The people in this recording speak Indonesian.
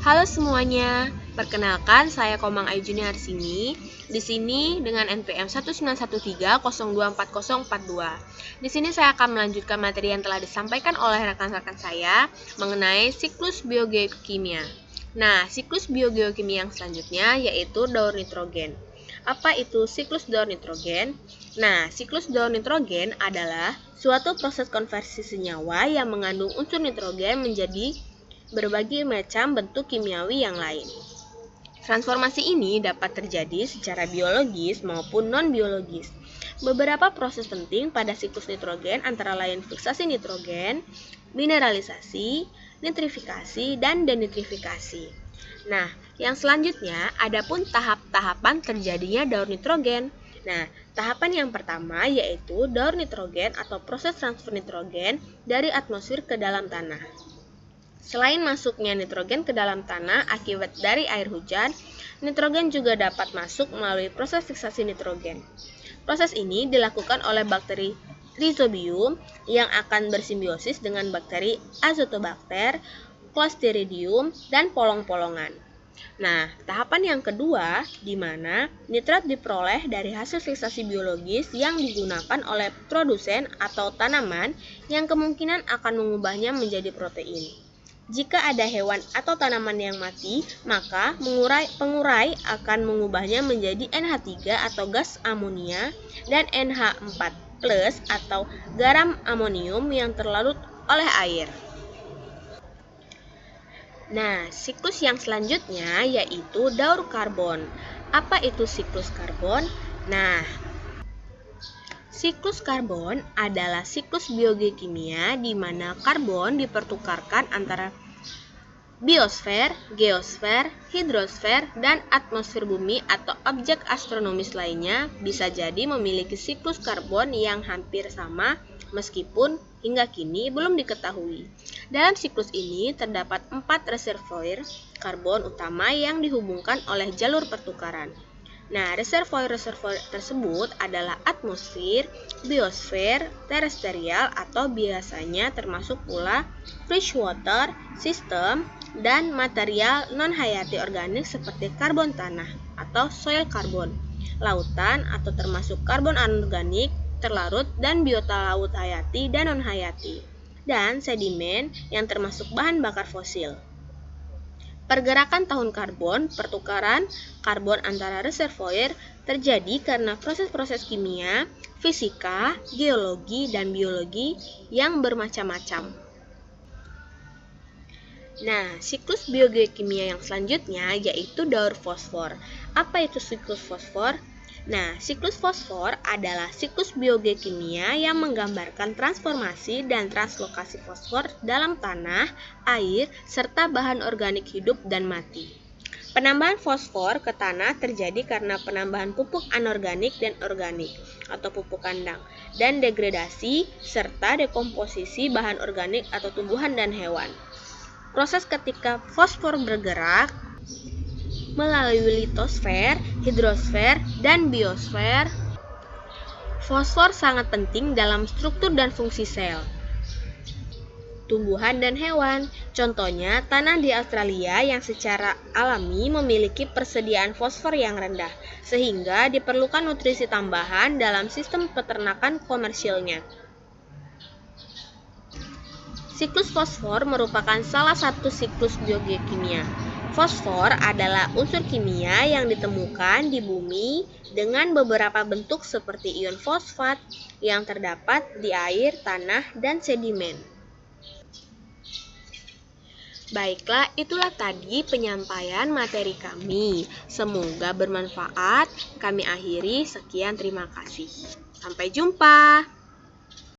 Halo semuanya, perkenalkan saya Komang Ayu Junior di sini dengan NPM 19130244042. Di sini saya akan melanjutkan materi yang telah disampaikan oleh rekan-rekan saya mengenai siklus biogeokimia. Nah, siklus biogeokimia yang selanjutnya yaitu daur nitrogen. Apa itu siklus daur nitrogen? Nah, siklus daur nitrogen adalah suatu proses konversi senyawa yang mengandung unsur nitrogen menjadi berbagai macam bentuk kimiawi yang lain. Transformasi ini dapat terjadi secara biologis maupun non-biologis. Beberapa proses penting pada siklus nitrogen antara lain fiksasi nitrogen, mineralisasi, nitrifikasi, dan denitrifikasi. Nah, yang selanjutnya adapun tahap-tahapan terjadinya daur nitrogen. Nah, tahapan yang pertama yaitu daur nitrogen atau proses transfer nitrogen dari atmosfer ke dalam tanah. Selain masuknya nitrogen ke dalam tanah akibat dari air hujan, nitrogen juga dapat masuk melalui proses fiksasi nitrogen. Proses ini dilakukan oleh bakteri Rhizobium yang akan bersimbiosis dengan bakteri Azotobacter, Clostridium, dan polong-polongan. Nah, tahapan yang kedua di mana nitrat diperoleh dari hasil fiksasi biologis yang digunakan oleh produsen atau tanaman yang kemungkinan akan mengubahnya menjadi protein. Jika ada hewan atau tanaman yang mati, maka pengurai akan mengubahnya menjadi NH3 atau gas amonia dan NH4+ atau garam amonium yang terlarut oleh air. Nah, siklus yang selanjutnya yaitu daur karbon. Apa itu siklus karbon? Nah, siklus karbon adalah siklus biogeokimia di mana karbon dipertukarkan antara biosfer, geosfer, hidrosfer, dan atmosfer bumi atau objek astronomis lainnya bisa jadi memiliki siklus karbon yang hampir sama meskipun hingga kini belum diketahui. Dalam siklus ini terdapat 4 reservoir karbon utama yang dihubungkan oleh jalur pertukaran. Nah, reservoir-reservoir tersebut adalah atmosfer, biosfer, terestrial atau biasanya termasuk pula freshwater system dan material non-hayati organik seperti karbon tanah atau soil carbon, lautan atau termasuk karbon anorganik, terlarut dan biota laut hayati dan non-hayati, dan sedimen yang termasuk bahan bakar fosil. Pergerakan tahun karbon, pertukaran karbon antara reservoir terjadi karena proses-proses kimia, fisika, geologi, dan biologi yang bermacam-macam. Nah, siklus biogeokimia yang selanjutnya yaitu daur fosfor. Apa itu siklus fosfor? Nah, siklus fosfor adalah siklus biogeokimia yang menggambarkan transformasi dan translokasi fosfor dalam tanah, air, serta bahan organik hidup dan mati. Penambahan fosfor ke tanah terjadi karena penambahan pupuk anorganik dan organik atau pupuk kandang dan degradasi serta dekomposisi bahan organik atau tumbuhan dan hewan. Proses ketika fosfor bergerak melalui litosfer, hidrosfer, dan biosfer. Fosfor sangat penting dalam struktur dan fungsi sel, tumbuhan dan hewan. Contohnya, tanah di Australia yang secara alami memiliki persediaan fosfor yang rendah, sehingga diperlukan nutrisi tambahan dalam sistem peternakan komersilnya. Siklus fosfor merupakan salah satu siklus biogeokimia. Fosfor adalah unsur kimia yang ditemukan di bumi dengan beberapa bentuk seperti ion fosfat yang terdapat di air, tanah, dan sedimen. Baiklah, itulah tadi penyampaian materi kami. Semoga bermanfaat. Kami akhiri, sekian, terima kasih. Sampai jumpa.